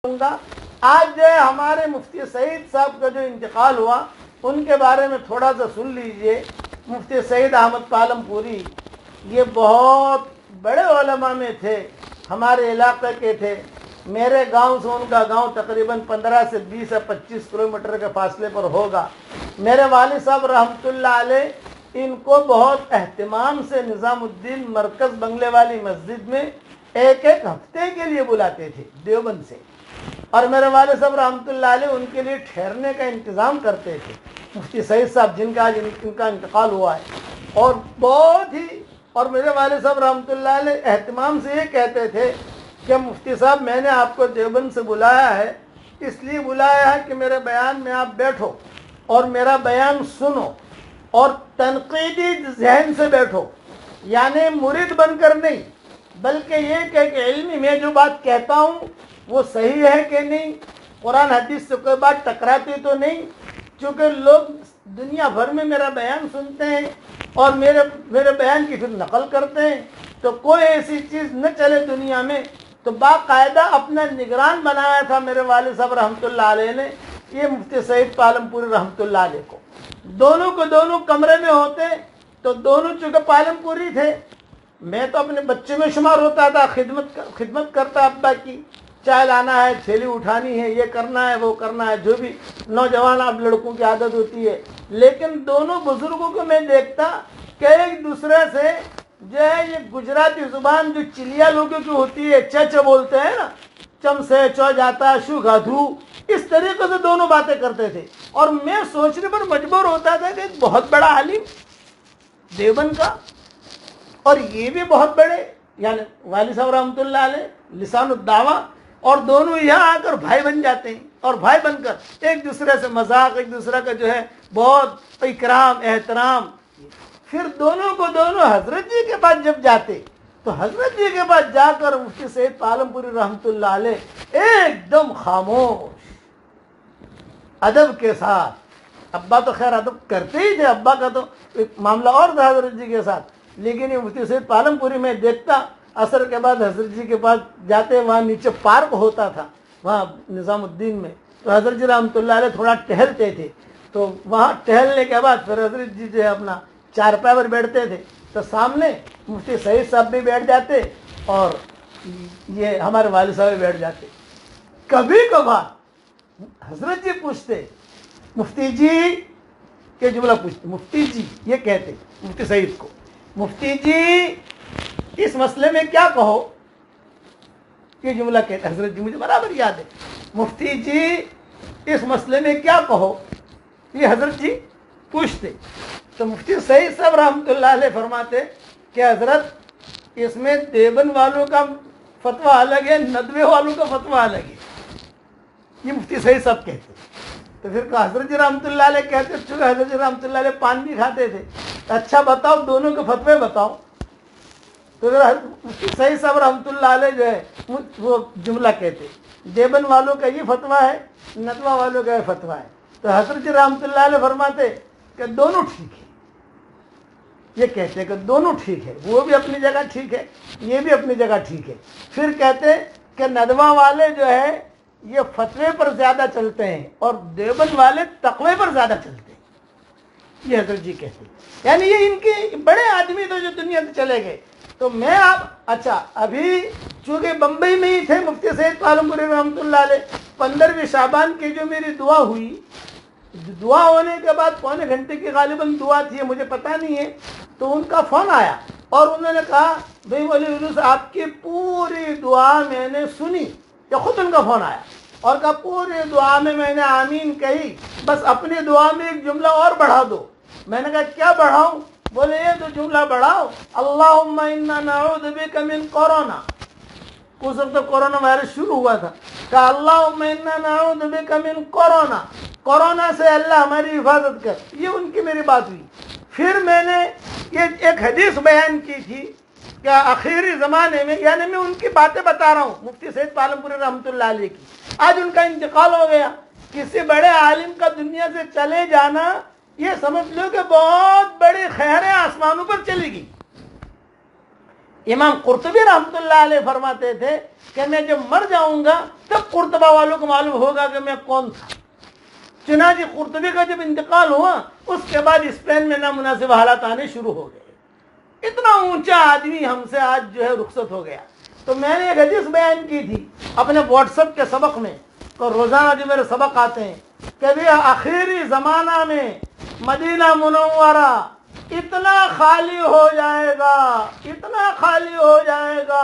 گا. آج جو ہے ہمارے مفتی سعید صاحب کا جو انتقال ہوا ان کے بارے میں تھوڑا سا سن لیجئے. مفتی سعید احمد پالم پوری یہ بہت بڑے علماء میں تھے, ہمارے علاقے کے تھے. میرے گاؤں سے ان کا گاؤں تقریباً 15 سے 20 یا 25 کلومیٹر کے فاصلے پر ہوگا. میرے والد صاحب رحمۃ اللہ علیہ ان کو بہت اہتمام سے نظام الدین مرکز بنگلے والی مسجد میں ایک ہفتے کے لیے بلاتے تھے دیوبند سے, اور میرے والد صاحب رحمۃ اللہ علیہ ان کے لیے ٹھہرنے کا انتظام کرتے تھے. مفتی سعید صاحب جن کا آج ان کا انتقال ہوا ہے, اور بہت ہی, اور میرے والد صاحب رحمۃ اللہ علیہ اہتمام سے یہ کہتے تھے کہ مفتی صاحب میں نے آپ کو دیوبند سے بلایا ہے, اس لیے بلایا ہے کہ میرے بیان میں آپ بیٹھو اور میرا بیان سنو اور تنقیدی ذہن سے بیٹھو, یعنی مرید بن کر نہیں, بلکہ یہ کہ علمی میں جو بات کہتا ہوں وہ صحیح ہے کہ نہیں, قرآن حدیث سے کوئی بات ٹکراتی تو نہیں. چونکہ لوگ دنیا بھر میں میرا بیان سنتے ہیں اور میرے بیان کی پھر نقل کرتے ہیں, تو کوئی ایسی چیز نہ چلے دنیا میں. تو باقاعدہ اپنا نگران بنایا تھا میرے والد صاحب رحمۃ اللہ علیہ نے, یہ مفتی سعید پالم پوری رحمۃ اللہ علیہ کو. دونوں کو دونوں کمرے میں ہوتے تو دونوں چونکہ پالم پوری تھے, میں تو اپنے بچے میں شمار ہوتا تھا, خدمت کرتا ابا کی, چائے لانا ہے, تھیلی اٹھانی ہے, یہ کرنا ہے, وہ کرنا ہے, جو بھی نوجوان اب لڑکوں کی عادت ہوتی ہے. لیکن دونوں بزرگوں کو میں دیکھتا کہ ایک دوسرے سے جو ہے یہ گجراتی زبان جو چلیا لوگوں کی ہوتی ہے, چچ بولتے ہیں نا, چم سے چو جاتا شو گادھو, اس طریقے سے دونوں باتیں کرتے تھے. اور میں سوچنے پر مجبور ہوتا تھا کہ ایک بہت بڑا عالم دیوبند کا, اور یہ بھی بہت بڑے, یعنی والد صاحب رحمۃ اللہ علیہ لسان الدعوہ, اور دونوں یہاں آ کر بھائی بن جاتے ہیں, اور بھائی بن کر ایک دوسرے سے مذاق, ایک دوسرے کا جو ہے بہت اکرام احترام. پھر دونوں کو دونوں حضرت جی کے پاس جب جاتے تو حضرت جی کے پاس جا کر مفتی سعید پالم پوری رحمۃ اللہ علیہ ایک دم خاموش ادب کے ساتھ, ابا تو خیر ادب کرتے ہی تھے, ابا کا تو ایک معاملہ اور تھا حضرت جی کے ساتھ, لیکن یہ مفتی سعید پالم پوری میں دیکھتا عصر کے بعد حضرت جی کے پاس جاتے, وہاں نیچے پارک ہوتا تھا وہاں نظام الدین میں, تو حضرت جی رحمۃ اللہ علیہ تھوڑا ٹہلتے تھے, تو وہاں ٹہلنے کے بعد پھر حضرت جی جو ہے اپنا چارپائی پر بیٹھتے تھے, تو سامنے مفتی سعید صاحب بھی بیٹھ جاتے اور یہ ہمارے والد صاحب بھی بیٹھ جاتے. کبھی کبھار حضرت جی پوچھتے, مفتی جی یہ جملہ پوچھتے, مفتی جی یہ کہتے مفتی سعید کو, مفتی جی اس مسئلے میں کیا کہو, یہ جملہ کہتے حضرت جی, مجھے برابر یاد ہے, مفتی جی اس مسئلے میں کیا کہو, یہ حضرت جی پوچھتے. تو مفتی سعید صاحب رحمۃ اللہ علیہ فرماتے کہ حضرت اس میں دیوبند والوں کا فتویٰ الگ ہے, ندوے والوں کا فتویٰ الگ ہے, یہ مفتی سعید صاحب کہتے. تو پھر حضرت جی رحمۃ اللہ علیہ کہتے, چونکہ حضرت جی رحمۃ اللہ علیہ پان بھی کھاتے تھے, اچھا بتاؤ دونوں کے فتوے بتاؤ. تو پھر مفتی سعید صاحب رحمۃ اللہ علیہ جو ہے وہ جملہ کہتے, دیوبند والوں کا یہ فتویٰ ہے, ندوہ والوں کا یہ فتویٰ ہے. تو حضرت جی رحمۃ اللہ علیہ فرماتے کہ دونوں ٹھیک ہے, یہ کہتے کہ دونوں ٹھیک ہے, وہ بھی اپنی جگہ ٹھیک ہے, یہ بھی اپنی جگہ ٹھیک ہے. پھر کہتے کہ ندوہ والے جو ہے یہ فتوے پر زیادہ چلتے ہیں اور دیوبند والے تقوی پر زیادہ چلتے ہیں, یہ حضرت جی کہتے ہیں. یعنی یہ ان کے بڑے آدمی تو جو دنیا سے چلے گئے. تو میں اچھا ابھی چونکہ بمبئی میں ہی تھے مفتی سعید پالم پوری رحمۃ اللہ علیہ, 15ویں شعبان کی جو میری دعا ہوئی, دعا ہونے کے بعد پونے گھنٹے کی غالباً دعا تھی, مجھے پتہ نہیں ہے, تو ان کا فون آیا اور انہوں نے کہا بھائی ولی یونس آپ کی پوری دعا میں نے سنی. یا خود ان کا فون آیا اور کہا پوری دعا میں نے آمین کہی, بس اپنی دعا میں ایک جملہ اور بڑھا دو. میں نے کہا کیا بڑھاؤں؟ بولے یہ تو جملہ بڑھاؤ, اللہم انا نعوذ بک من کورونا. اس وقت کورونا وائرس شروع ہوا تھا, کہا اللہم انا نعوذ بک من کورونا, کورونا سے اللہ ہماری حفاظت کر. یہ ان کی میری بات ہوئی. پھر میں نے یہ ایک حدیث بیان کی تھی کہ آخری زمانے میں, یعنی میں ان کی باتیں بتا رہا ہوں مفتی سعید پالم پوری رحمۃ اللہ علیہ کی. آج ان کا انتقال ہو گیا. کسی بڑے عالم کا دنیا سے چلے جانا یہ سمجھ لو کہ بہت بڑی خیر آسمانوں پر چلی گئی. امام قرطبی رحمۃ اللہ علیہ فرماتے تھے کہ میں جب مر جاؤں گا تب قرطبہ والوں کو معلوم ہوگا کہ میں کون تھا۔ چنانچہ قرطبی کا جب انتقال ہوا اس کے بعد اسپین میں نامناسب حالات آنے شروع ہو گئے، اتنا اونچا آدمی ہم سے آج جو ہے رخصت ہو گیا۔ تو میں نے ایک حدیث بیان کی تھی اپنے واٹس ایپ کے سبق میں، اور روزانہ جو میرے سبق آتے ہیں، کہ بھی آخری زمانہ میں مدینہ منورہ اتنا خالی ہو جائے گا، اتنا خالی ہو جائے گا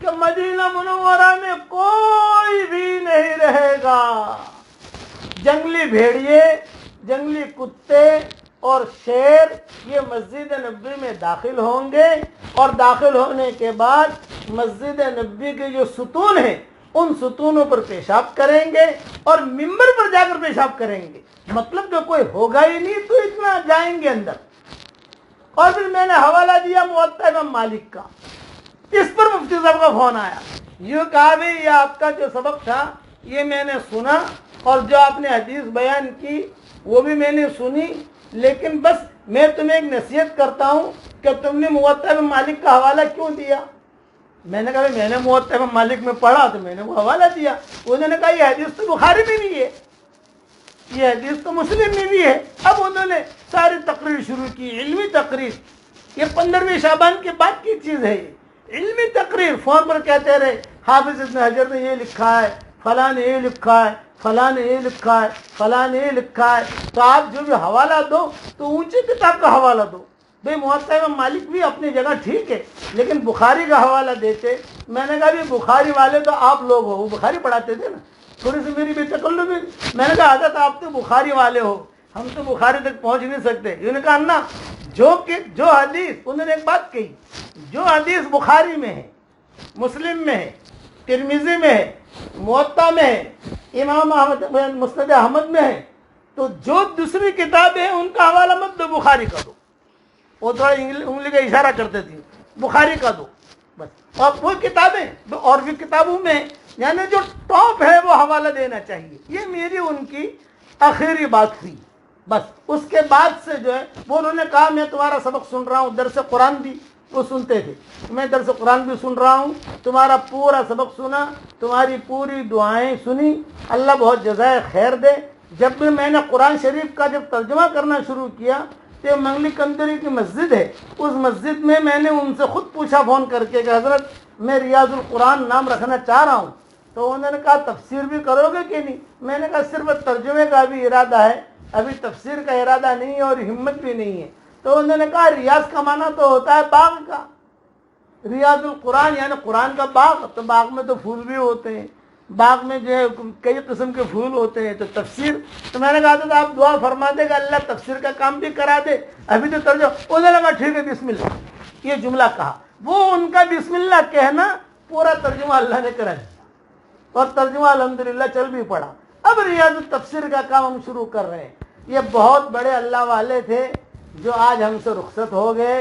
کہ مدینہ منورہ میں کوئی بھی نہیں رہے گا۔ جنگلی بھیڑیے، جنگلی کتے اور شیر یہ مسجد نبوی میں داخل ہوں گے، اور داخل ہونے کے بعد مسجد نبوی کے جو ستون ہیں ان ستونوں پر پیشاب کریں گے اور ممبر پر جا کر پیشاب کریں گے، مطلب کہ کوئی ہوگا ہی نہیں تو اتنا جائیں گے اندر۔ اور پھر میں نے حوالہ دیا موطا امام مالک کا، اس پر مفتی صاحب کا فون آیا، یہ کہا بھی یہ آپ کا جو سبق تھا یہ میں نے سنا، اور جو آپ نے حدیث بیان کی وہ بھی میں نے سنی، لیکن بس میں تمہیں ایک نصیحت کرتا ہوں کہ تم نے موطا امام مالک کا حوالہ کیوں دیا؟ میں نے کہا میں نے موطا امام مالک میں پڑھا تو میں نے وہ حوالہ دیا۔ انہوں نے کہا یہ حدیث تو بخاری میں نہیں ہے، یہ حدیث تو مسلم میں بھی ہے۔ اب انہوں نے ساری تقریر شروع کی، علمی تقریر، یہ 15ویں شعبان کے بعد کی چیز ہے، یہ علمی تقریر۔ فون پر کہتے رہے حافظ ابن حجر نے یہ لکھا ہے، فلاں نے یہ لکھا ہے، فلاں نے یہ لکھا ہے، فلاں نے یہ لکھا ہے۔ تو آپ جو بھی حوالہ دو تو اونچی کتاب کا حوالہ دو۔ بھئی موطا امام مالک بھی اپنی جگہ ٹھیک ہے، لیکن بخاری کا حوالہ دیتے۔ میں نے کہا بھی بخاری والے تو آپ لوگ ہو، وہ بخاری پڑھاتے تھے نا، تھوڑی سی میری بھی تکلف ہے۔ میں نے کہا حضرت آپ تو بخاری والے ہو، ہم تو بخاری تک پہنچ نہیں سکتے۔ انہوں نے کہا نا جو حدیث، انہوں نے ایک بات کہی، جو حدیث بخاری میں ہے، مسلم میں ہے، ترمذی میں ہے، موطا میں ہے، امام احمد مسند احمد میں ہے، تو جو دوسری کتابیں ہیں ان کا حوالہ مت دو، بخاری کا دو۔ وہ تھوڑا انگلی کا اشارہ کرتے تھے، بخاری کا دو بس۔ اور وہ کتابیں اور بھی کتابوں میں یعنی جو ٹاپ ہے وہ حوالہ دینا چاہیے۔ یہ میری ان کی آخری بات ہوئی بس۔ اس کے بعد سے جو ہے وہ انہوں نے کہا میں تمہارا سبق سن رہا ہوں، درس قرآن بھی وہ سنتے تھے، میں درس قرآن بھی سن رہا ہوں، تمہارا پورا سبق سنا، تمہاری پوری دعائیں سنی، اللہ بہت جزائے خیر دے۔ جب بھی میں نے قرآن شریف کا جب ترجمہ کرنا شروع کیا تو منگلی کندری کی مسجد ہے، اس مسجد میں میں نے ان سے خود پوچھا فون کر کے کہ حضرت میں ریاض القرآن نام رکھنا چاہ رہا ہوں، تو انہوں نے کہا تفسیر بھی کرو گے کہ نہیں؟ میں نے کہا صرف ترجمے کا بھی ارادہ ہے، ابھی تفسیر کا ارادہ نہیں ہے اور ہمت بھی نہیں ہے۔ تو انہوں نے کہا ریاض کا معنی تو ہوتا ہے باغ کا، ریاض القرآن یعنی قرآن کا باغ، تو باغ میں تو پھول بھی ہوتے ہیں، باغ میں جو ہے کئی قسم کے پھول ہوتے ہیں، تو تفسیر۔ تو میں نے کہا تھا آپ دعا فرما دے گا اللہ تفسیر کا کام بھی کرا دے، ابھی تو ترجمہ۔ انہوں نے کہا ٹھیک ہے بسم اللہ، یہ جملہ کہا، وہ ان کا بسم اللہ کہنا پورا ترجمہ اللہ نے کرا دیا، اور ترجمہ الحمدللہ چل بھی پڑا۔ اب ریاض التفسیر کا کام ہم شروع کر رہے ہیں۔ یہ بہت بڑے اللہ والے تھے جو آج ہم سے رخصت ہو گئے،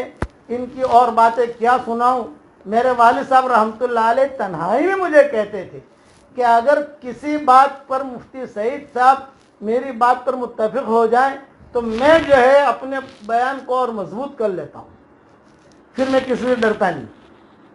ان کی اور باتیں کیا سناؤں۔ میرے والد صاحب رحمۃ اللہ علیہ تنہائی میں مجھے کہتے تھے کہ اگر کسی بات پر مفتی سعید صاحب میری بات پر متفق ہو جائیں تو میں جو ہے اپنے بیان کو اور مضبوط کر لیتا ہوں، پھر میں کسی سے ڈرتا نہیں،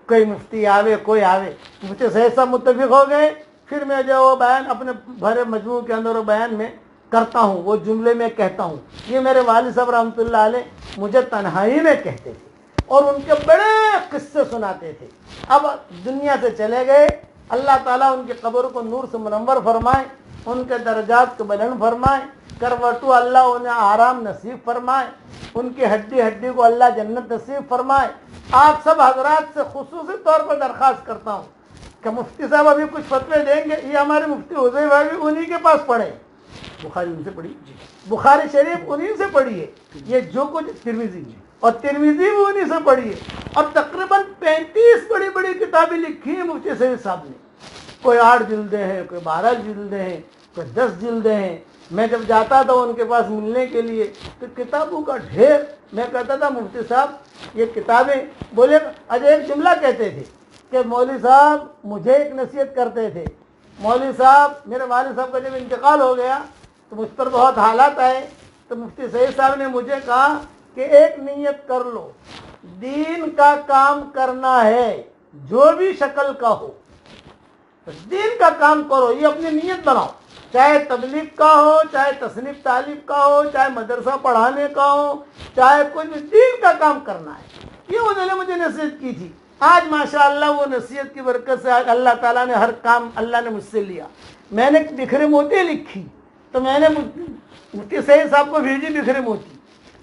کوئی مفتی آوے کوئی آوے۔ مفتی سعید صاحب متفق ہو گئے، پھر میں جو وہ بیان اپنے بھرے مجموع کے اندر وہ بیان میں کرتا ہوں، وہ جملے میں کہتا ہوں۔ یہ میرے والد صاحب رحمۃ اللہ علیہ مجھے تنہائی میں کہتے تھے اور ان کے بڑے قصے سناتے تھے۔ اب دنیا سے چلے گئے، اللہ تعالیٰ ان کی قبر کو نور سے منور فرمائے، ان کے درجات کو بلند فرمائے، کروٹو اللہ انہیں آرام نصیب فرمائے، ان کی ہڈی ہڈی کو اللہ جنت نصیب فرمائے۔ آپ سب حضرات سے خصوصی طور پر درخواست کرتا ہوں کہ مفتی صاحب ابھی کچھ فتوے دیں گے، یہ ہمارے مفتی حذیفہ بھی انہی کے پاس پڑھے، بخاری ان سے پڑھی، بخاری شریف انہی سے پڑھی ہے، یہ جو کچھ ترمذی اور ترمذی بھی انہی سے پڑھی ہے، اور تقریباً 35 بڑی بڑی کتابیں لکھی ہیں مفتی سعید صاحب نے، کوئی 8 جلدیں ہیں، کوئی 12 جلدیں ہیں، کوئی 10 جلدیں ہیں۔ میں جب جاتا تھا ان کے پاس ملنے کے لیے تو کتابوں کا ڈھیر، میں کہتا تھا مفتی صاحب یہ کتابیں، بولے اجے ایک جملہ کہتے تھے کہ مولوی صاحب مجھے ایک نصیحت کرتے تھے، مولوی صاحب میرے والد صاحب کا جب انتقال ہو گیا تو مجھ پر بہت حالات آئے، تو مفتی سعید صاحب نے مجھے کہا کہ ایک نیت کر لو دین کا کام کرنا ہے جو بھی شکل کا ہو، دین کا کام کرو، یہ اپنی نیت بناؤ، چاہے تبلیغ کا ہو، چاہے تصنیف تعلیم کا ہو، چاہے مدرسہ پڑھانے کا ہو، چاہے کوئی بھی دین کا کام کرنا ہے۔ یہ انہوں نے مجھے نصیحت کی تھی۔ آج ماشاءاللہ وہ نصیحت کی برکت سے آج اللہ تعالیٰ نے ہر کام اللہ نے مجھ سے لیا۔ میں نے بکھرے موتی لکھی تو میں نے مفتی سعید صاحب کو بھیجی بکھرے موتی۔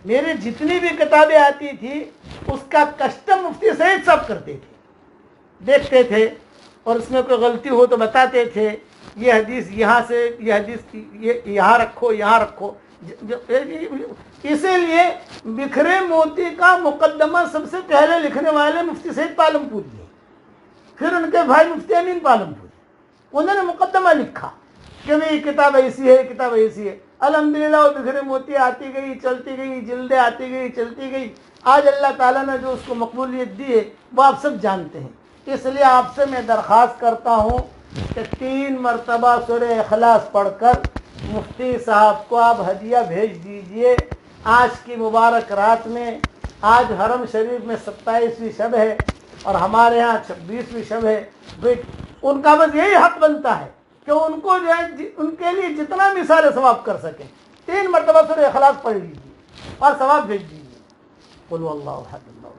میری جتنی بھی کتابیں آتی تھی اس کا کسٹم مفتی سعید صاحب کرتے تھے، دیکھتے تھے اور اس میں کوئی غلطی ہو تو بتاتے تھے، یہ حدیث یہاں سے، یہ حدیث یہ یہاں رکھو، یہاں رکھو۔ اسی لیے بکھرے موتی کا مقدمہ سب سے پہلے لکھنے والے مفتی سعید پالم پوری ہیں، پھر ان کے بھائی مفتی امین پالم پوری، انہوں نے مقدمہ لکھا کہ بھئی کتاب ایسی ہے، کتاب ایسی ہے۔ الحمدللہ وہ بکھرے موتی آتی گئی، چلتی گئی، جلدیں آتی گئی، چلتی گئی۔ آج اللہ تعالیٰ نے جو اس کو مقبولیت دی ہے وہ آپ سب جانتے ہیں۔ اس لیے آپ سے میں درخواست کرتا ہوں کہ 3 مرتبہ سورہ اخلاص پڑھ کر مفتی صاحب کو آپ ہدیہ بھیج دیجئے۔ آج کی مبارک رات میں، آج حرم شریف میں 27ویں شب ہے اور ہمارے ہاں 26ویں شب ہے، ان کا بس یہی حق بنتا ہے کہ ان کو جو ہے ان کے لیے جتنا مثال ثواب کر سکیں 3 مرتبہ سورہ اخلاص پڑھ لیجیے اور ثواب بھیج دیجیے۔ قل واللہ احد اللہ